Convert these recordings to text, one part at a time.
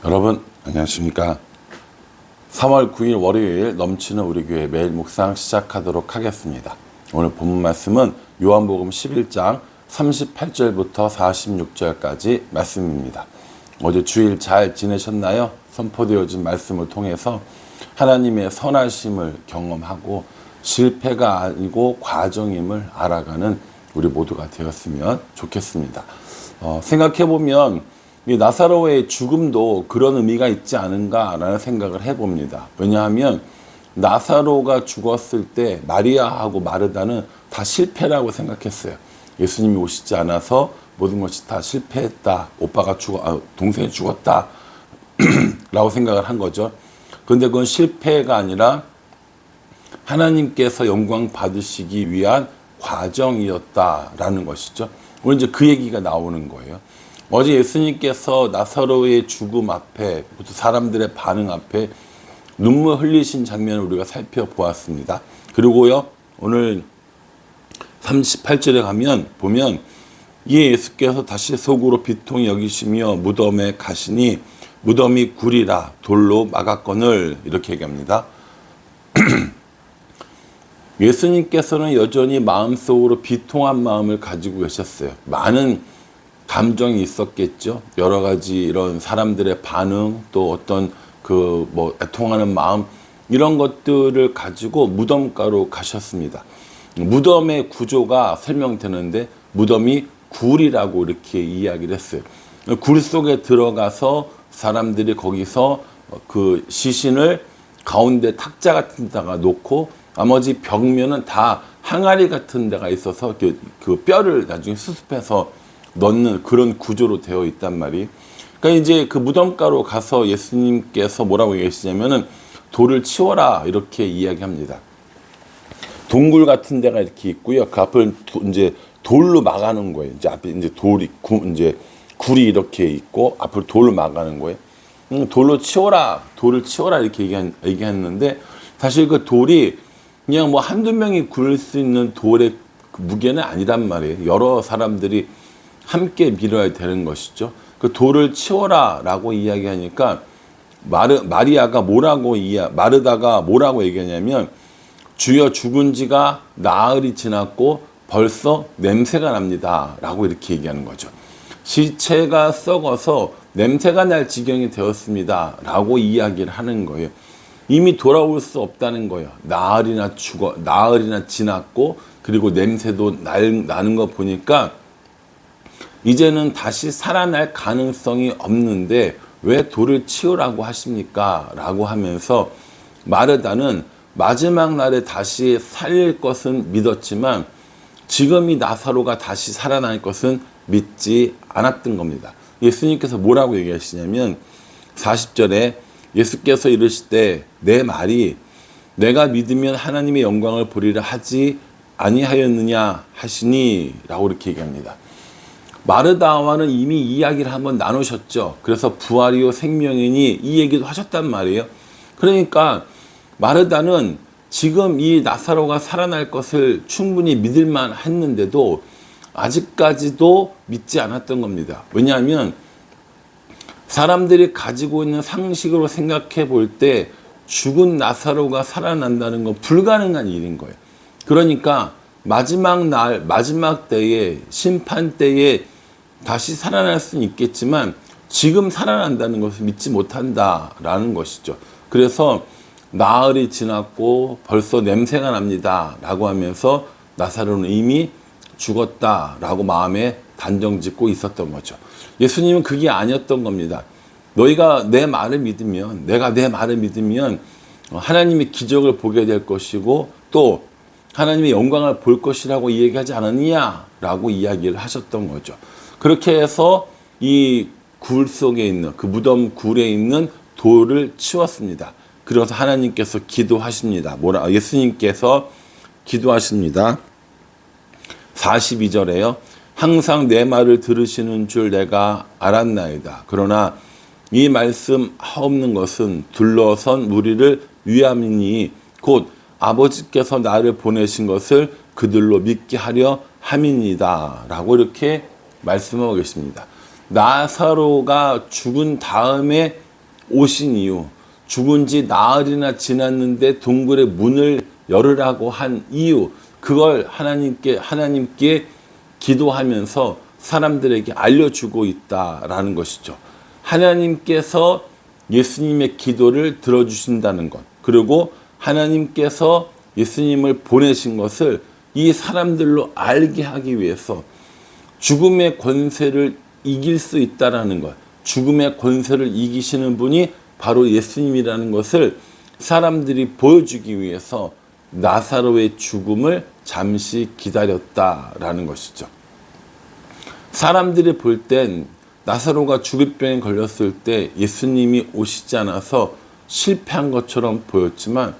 여러분 안녕하십니까. 3월 9일 월요일 넘치는 우리 교회 매일 묵상 시작하도록 하겠습니다. 오늘 본문 말씀은 요한복음 11장 38절부터 46절까지 말씀입니다. 어제 주일 잘 지내셨나요? 선포되어진 말씀을 통해서 하나님의 선하심을 경험하고 실패가 아니고 과정임을 알아가는 우리 모두가 되었으면 좋겠습니다. 생각해보면 이 나사로의 죽음도 그런 의미가 있지 않은가라는 생각을 해봅니다. 왜냐하면 나사로가 죽었을 때 마리아하고 마르다는 다 실패라고 생각했어요. 예수님이 오시지 않아서 모든 것이 다 실패했다. 동생이 죽었다. 라고 생각을 한 거죠. 그런데 그건 실패가 아니라 하나님께서 영광 받으시기 위한 과정이었다라는 것이죠. 오늘 이제 그 얘기가 나오는 거예요. 어제 예수님께서 나사로의 죽음 앞에, 사람들의 반응 앞에 눈물 흘리신 장면을 우리가 살펴보았습니다. 그리고요, 오늘 38절에 보면 이에 예수께서 다시 속으로 비통히 여기시며 무덤에 가시니 무덤이 굴이라 돌로 막았거늘, 이렇게 얘기합니다. 예수님께서는 여전히 마음속으로 비통한 마음을 가지고 계셨어요. 많은 감정이 있었겠죠. 여러 가지 이런 사람들의 반응, 또 어떤 애통하는 마음, 이런 것들을 가지고 무덤가로 가셨습니다. 무덤의 구조가 설명되는데 무덤이 굴이라고 이렇게 이야기를 했어요. 굴 속에 들어가서 사람들이 거기서 그 시신을 가운데 탁자 같은 데다가 놓고 나머지 벽면은 다 항아리 같은 데가 있어서 그 뼈를 나중에 수습해서 넣는 그런 구조로 되어 있단 말이에요. 그러니까 이제 그 무덤가로 가서 예수님께서 뭐라고 얘기하시냐면은 돌을 치워라, 이렇게 이야기합니다. 동굴 같은 데가 이렇게 있고요. 그 앞을 이제 돌로 막아놓은 거예요. 이제 앞에 이제 굴이 이렇게 있고 앞을 돌로 막아놓은 거예요. 돌로 치워라, 돌을 치워라, 이렇게 얘기했는데 사실 그 돌이 그냥 뭐 한두 명이 굴릴 수 있는 돌의 그 무게는 아니란 말이에요. 여러 사람들이 함께 밀어야 되는 것이죠. 그 돌을 치워라 라고 이야기하니까 마르다가 뭐라고 얘기하냐면 주여 죽은 지가 나흘이 지났고 벌써 냄새가 납니다 라고 이렇게 얘기하는 거죠. 시체가 썩어서 냄새가 날 지경이 되었습니다 라고 이야기를 하는 거예요. 이미 돌아올 수 없다는 거예요. 나흘이나 지났고 그리고 냄새도 나는 거 보니까 이제는 다시 살아날 가능성이 없는데 왜 돌을 치우라고 하십니까? 라고 하면서 마르다는 마지막 날에 다시 살릴 것은 믿었지만 지금 이 나사로가 다시 살아날 것은 믿지 않았던 겁니다. 예수님께서 뭐라고 얘기하시냐면 40절에 예수께서 이르시되 내 말이 내가 믿으면 하나님의 영광을 보리라 하지 아니하였느냐 하시니 라고 이렇게 얘기합니다. 마르다와는 이미 이야기를 한번 나누셨죠. 그래서 부활이요 생명이니 이 얘기도 하셨단 말이에요. 그러니까 마르다는 지금 이 나사로가 살아날 것을 충분히 믿을만 했는데도 아직까지도 믿지 않았던 겁니다. 왜냐하면 사람들이 가지고 있는 상식으로 생각해 볼 때 죽은 나사로가 살아난다는 건 불가능한 일인 거예요. 그러니까 마지막 날, 마지막 때에, 심판 때에 다시 살아날 수는 있겠지만 지금 살아난다는 것을 믿지 못한다라는 것이죠. 그래서 나흘이 지났고 벌써 냄새가 납니다 라고 하면서 나사로는 이미 죽었다라고 마음에 단정짓고 있었던 거죠. 예수님은 그게 아니었던 겁니다. 너희가 내 말을 믿으면, 내가 내 말을 믿으면 하나님의 기적을 보게 될 것이고 또 하나님의 영광을 볼 것이라고 얘기하지 않았느냐라고 이야기를 하셨던 거죠. 그렇게 해서 이 굴 속에 있는 그 무덤 굴에 있는 돌을 치웠습니다. 그래서 하나님께서 기도하십니다. 예수님께서 기도하십니다. 42절에요. 항상 내 말을 들으시는 줄 내가 알았나이다. 그러나 이 말씀 하옵는 것은 둘러선 무리를 위함이니 곧 아버지께서 나를 보내신 것을 그들로 믿게 하려 함이니이다 라고 이렇게 말씀하고 계십니다. 나사로가 죽은 다음에 오신 이유, 죽은 지 나흘이나 지났는데 동굴의 문을 열으라고 한 이유, 그걸 하나님께 기도하면서 사람들에게 알려주고 있다라는 것이죠. 하나님께서 예수님의 기도를 들어주신다는 것, 그리고 하나님께서 예수님을 보내신 것을 이 사람들로 알게 하기 위해서 죽음의 권세를 이길 수 있다라는 것, 죽음의 권세를 이기시는 분이 바로 예수님이라는 것을 사람들이 보여주기 위해서 나사로의 죽음을 잠시 기다렸다라는 것이죠. 사람들이 볼 땐 나사로가 죽을 병에 걸렸을 때 예수님이 오시지 않아서 실패한 것처럼 보였지만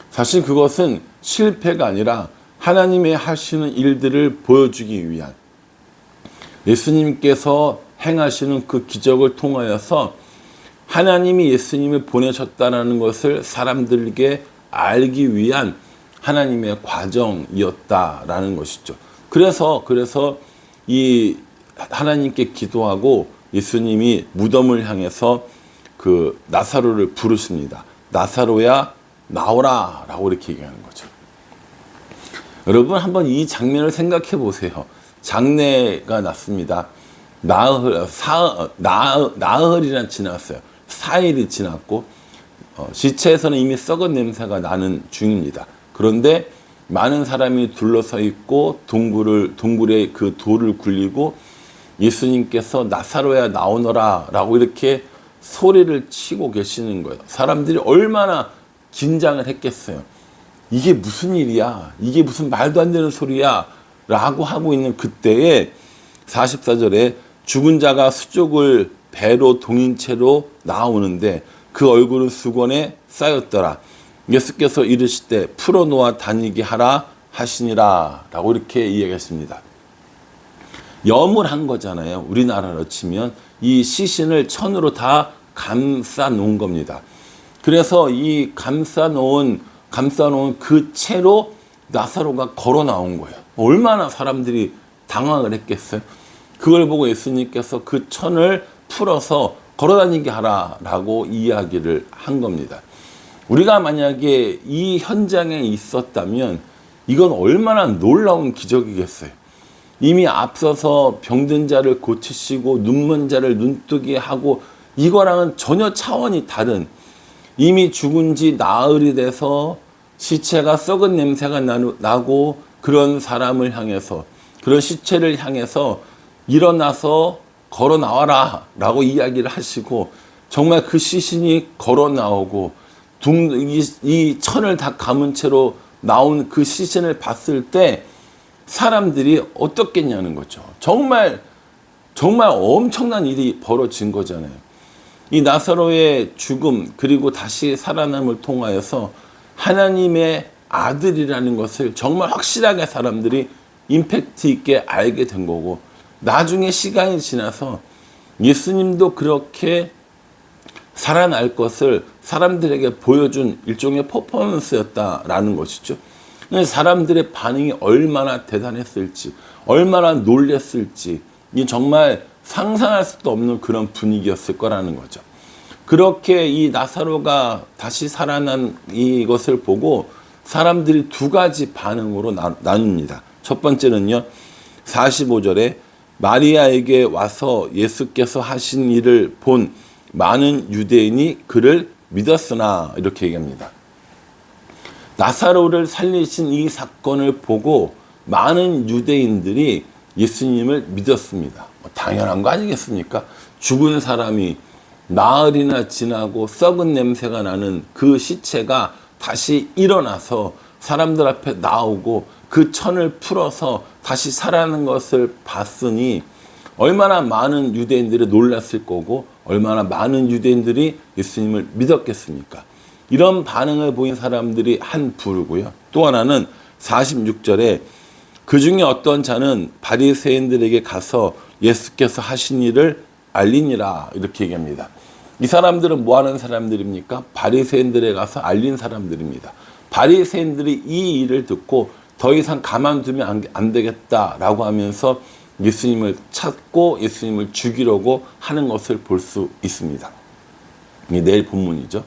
사실 그것은 실패가 아니라 하나님의 하시는 일들을 보여주기 위한, 예수님께서 행하시는 그 기적을 통하여서 하나님이 예수님을 보내셨다는 것을 사람들에게 알기 위한 하나님의 과정이었다라는 것이죠. 그래서 이 하나님께 기도하고 예수님이 무덤을 향해서 그 나사로를 부르십니다. 나사로야 나오라 라고 이렇게 얘기하는 거죠. 여러분 한번 이 장면을 생각해 보세요. 장례가 났습니다. 나흘이나 지났어요. 4일이 지났고 시체에서는 이미 썩은 냄새가 나는 중입니다. 그런데 많은 사람이 둘러서 있고 동굴에 그 돌을 굴리고 예수님께서 나사로야 나오너라 라고 이렇게 소리를 치고 계시는 거예요. 사람들이 얼마나 긴장을 했겠어요. 이게 무슨 일이야? 이게 무슨 말도 안 되는 소리야? 라고 하고 있는 그때에 44절에 죽은 자가 수족을 배로 동인 채로 나오는데 그 얼굴은 수건에 쌓였더라. 예수께서 이르시되 풀어놓아 다니게 하라 하시니라 라고 이렇게 이야기했습니다. 염을 한 거잖아요. 우리나라로 치면 이 시신을 천으로 다 감싸 놓은 겁니다. 그래서 이 감싸 놓은 그 채로 나사로가 걸어 나온 거예요. 얼마나 사람들이 당황을 했겠어요. 그걸 보고 예수님께서 그 천을 풀어서 걸어다니게 하라라고 이야기를 한 겁니다. 우리가 만약에 이 현장에 있었다면 이건 얼마나 놀라운 기적이겠어요. 이미 앞서서 병든 자를 고치시고 눈먼 자를 눈뜨게 하고 이거랑은 전혀 차원이 다른, 이미 죽은 지 나흘이 돼서 시체가 썩은 냄새가 나고 그런 사람을 향해서, 그런 시체를 향해서 일어나서 걸어 나와라 라고 이야기를 하시고 정말 그 시신이 걸어 나오고 이 천을 다 감은 채로 나온 그 시신을 봤을 때 사람들이 어떻겠냐는 거죠. 정말 엄청난 일이 벌어진 거잖아요. 이 나사로의 죽음 그리고 다시 살아남을 통하여서 하나님의 아들이라는 것을 정말 확실하게 사람들이 임팩트 있게 알게 된 거고, 나중에 시간이 지나서 예수님도 그렇게 살아날 것을 사람들에게 보여준 일종의 퍼포먼스였다라는 것이죠. 사람들의 반응이 얼마나 대단했을지, 얼마나 놀랬을지, 이 정말 상상할 수도 없는 그런 분위기였을 거라는 거죠. 그렇게 이 나사로가 다시 살아난 이것을 보고 사람들이 두 가지 반응으로 나눕니다. 첫 번째는요, 45절에 마리아에게 와서 예수께서 하신 일을 본 많은 유대인이 그를 믿었으나, 이렇게 얘기합니다. 나사로를 살리신 이 사건을 보고 많은 유대인들이 예수님을 믿었습니다. 당연한 거 아니겠습니까? 죽은 사람이 나흘이나 지나고 썩은 냄새가 나는 그 시체가 다시 일어나서 사람들 앞에 나오고 그 천을 풀어서 다시 살아나는 것을 봤으니 얼마나 많은 유대인들이 놀랐을 거고 얼마나 많은 유대인들이 예수님을 믿었겠습니까? 이런 반응을 보인 사람들이 한 부류고요. 또 하나는 46절에 그 중에 어떤 자는 바리새인들에게 가서 예수께서 하신 일을 알리니라, 이렇게 얘기합니다. 이 사람들은 뭐 하는 사람들입니까? 바리새인들에 가서 알린 사람들입니다. 바리새인들이 이 일을 듣고 더 이상 가만두면 안 되겠다라고 하면서 예수님을 찾고 예수님을 죽이려고 하는 것을 볼 수 있습니다. 이 내일 본문이죠.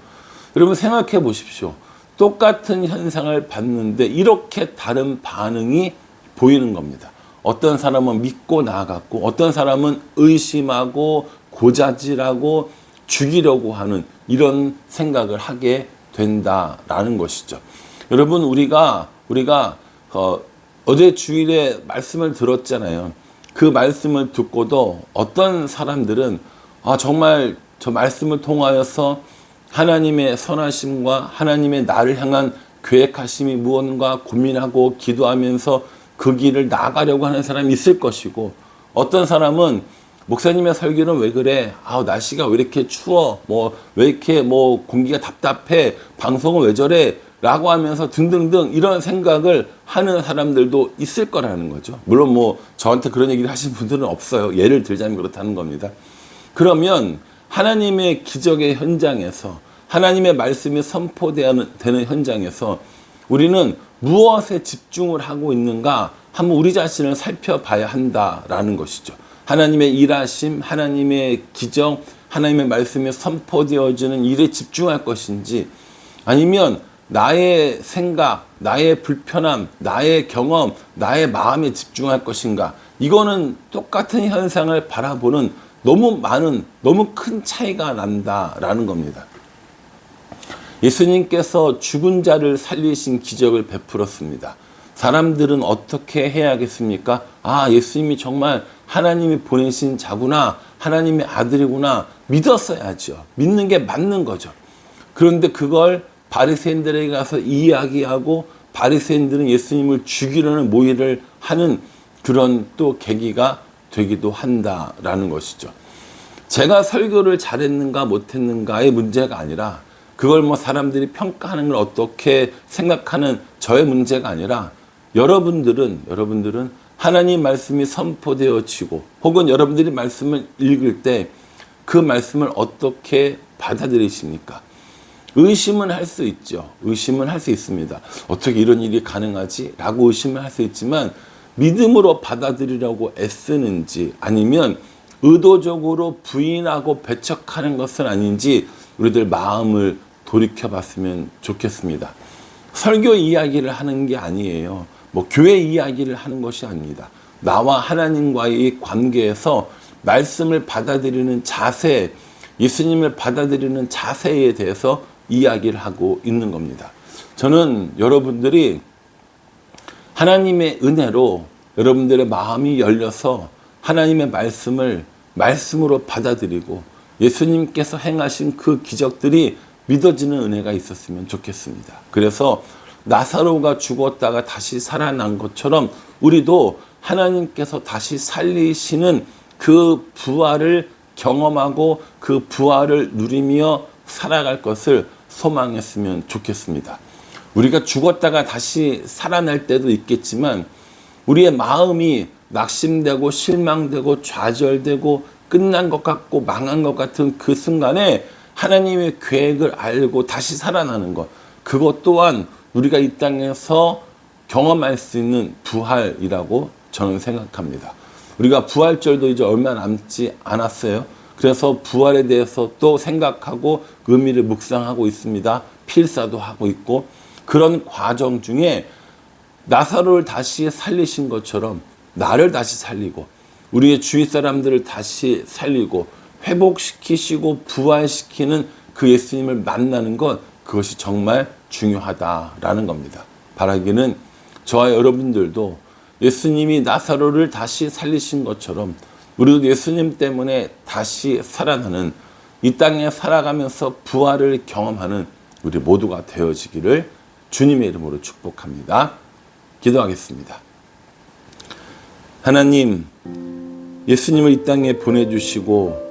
여러분 생각해 보십시오. 똑같은 현상을 봤는데 이렇게 다른 반응이 보이는 겁니다. 어떤 사람은 믿고 나아갔고 어떤 사람은 의심하고 고자질하고 죽이려고 하는 이런 생각을 하게 된다라는 것이죠. 여러분 우리가 어제 주일에 말씀을 들었잖아요. 그 말씀을 듣고도 어떤 사람들은 정말 저 말씀을 통하여서 하나님의 선하심과 하나님의 나를 향한 계획하심이 무언가 고민하고 기도하면서 그 길을 나아가려고 하는 사람이 있을 것이고, 어떤 사람은 목사님의 설교는 왜 그래? 날씨가 왜 이렇게 추워? 왜 이렇게 공기가 답답해? 방송은 왜 저래? 라고 하면서 등등등 이런 생각을 하는 사람들도 있을 거라는 거죠. 물론 저한테 그런 얘기를 하신 분들은 없어요. 예를 들자면 그렇다는 겁니다. 그러면 하나님의 기적의 현장에서 하나님의 말씀이 선포되는 현장에서 우리는 무엇에 집중을 하고 있는가 한번 우리 자신을 살펴봐야 한다라는 것이죠. 하나님의 일하심, 하나님의 기적, 하나님의 말씀이 선포되어지는 일에 집중할 것인지, 아니면 나의 생각, 나의 불편함, 나의 경험, 나의 마음에 집중할 것인가. 이거는 똑같은 현상을 바라보는 너무 큰 차이가 난다라는 겁니다. 예수님께서 죽은 자를 살리신 기적을 베풀었습니다. 사람들은 어떻게 해야겠습니까? 예수님이 정말 하나님이 보내신 자구나, 하나님의 아들이구나 믿었어야죠. 믿는 게 맞는 거죠. 그런데 그걸 바리새인들에게 가서 이야기하고 바리새인들은 예수님을 죽이려는 모의를 하는 그런 또 계기가 되기도 한다라는 것이죠. 제가 설교를 잘했는가 못했는가의 문제가 아니라, 그걸 사람들이 평가하는 걸 어떻게 생각하는 저의 문제가 아니라, 여러분들은 하나님 말씀이 선포되어지고 혹은 여러분들이 말씀을 읽을 때 그 말씀을 어떻게 받아들이십니까? 의심은 할 수 있죠. 의심은 할 수 있습니다. 어떻게 이런 일이 가능하지? 라고 의심을 할 수 있지만, 믿음으로 받아들이려고 애쓰는지 아니면 의도적으로 부인하고 배척하는 것은 아닌지 우리들 마음을 돌이켜봤으면 좋겠습니다. 설교 이야기를 하는 게 아니에요. 교회 이야기를 하는 것이 아닙니다. 나와 하나님과의 관계에서 말씀을 받아들이는 자세, 예수님을 받아들이는 자세에 대해서 이야기를 하고 있는 겁니다. 저는 여러분들이 하나님의 은혜로 여러분들의 마음이 열려서 하나님의 말씀을 말씀으로 받아들이고 예수님께서 행하신 그 기적들이 믿어지는 은혜가 있었으면 좋겠습니다. 그래서 나사로가 죽었다가 다시 살아난 것처럼 우리도 하나님께서 다시 살리시는 그 부활을 경험하고 그 부활을 누리며 살아갈 것을 소망했으면 좋겠습니다. 우리가 죽었다가 다시 살아날 때도 있겠지만 우리의 마음이 낙심되고 실망되고 좌절되고 끝난 것 같고 망한 것 같은 그 순간에 하나님의 계획을 알고 다시 살아나는 것, 그것 또한 우리가 이 땅에서 경험할 수 있는 부활이라고 저는 생각합니다. 우리가 부활절도 이제 얼마 남지 않았어요. 그래서 부활에 대해서 또 생각하고 의미를 묵상하고 있습니다. 필사도 하고 있고, 그런 과정 중에 나사로를 다시 살리신 것처럼 나를 다시 살리고 우리의 주위 사람들을 다시 살리고 회복시키시고 부활시키는 그 예수님을 만나는 것, 그것이 정말 중요하다라는 겁니다. 바라기는 저와 여러분들도 예수님이 나사로를 다시 살리신 것처럼 우리도 예수님 때문에 다시 살아나는, 이 땅에 살아가면서 부활을 경험하는 우리 모두가 되어지기를 주님의 이름으로 축복합니다. 기도하겠습니다. 하나님, 예수님을 이 땅에 보내주시고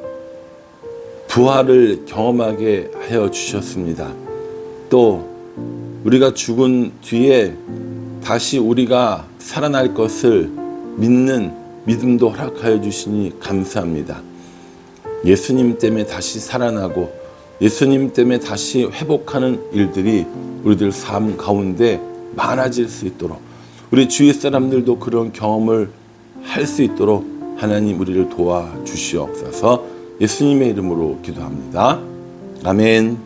부활을 경험하게 하여 주셨습니다. 또 우리가 죽은 뒤에 다시 우리가 살아날 것을 믿는 믿음도 허락하여 주시니 감사합니다. 예수님 때문에 다시 살아나고 예수님 때문에 다시 회복하는 일들이 우리들 삶 가운데 많아질 수 있도록, 우리 주위 사람들도 그런 경험을 할 수 있도록 하나님 우리를 도와주시옵소서. 예수님의 이름으로 기도합니다. 아멘.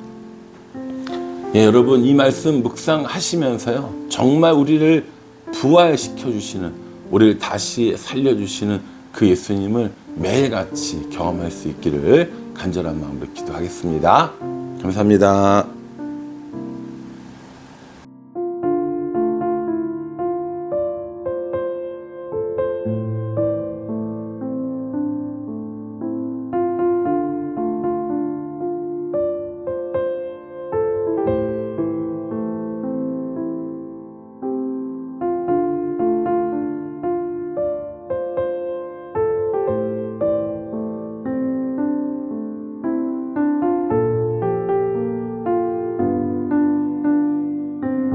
예, 여러분 이 말씀 묵상하시면서요, 정말 우리를 부활시켜 주시는, 우리를 다시 살려주시는 그 예수님을 매일같이 경험할 수 있기를 간절한 마음으로 기도하겠습니다. 감사합니다.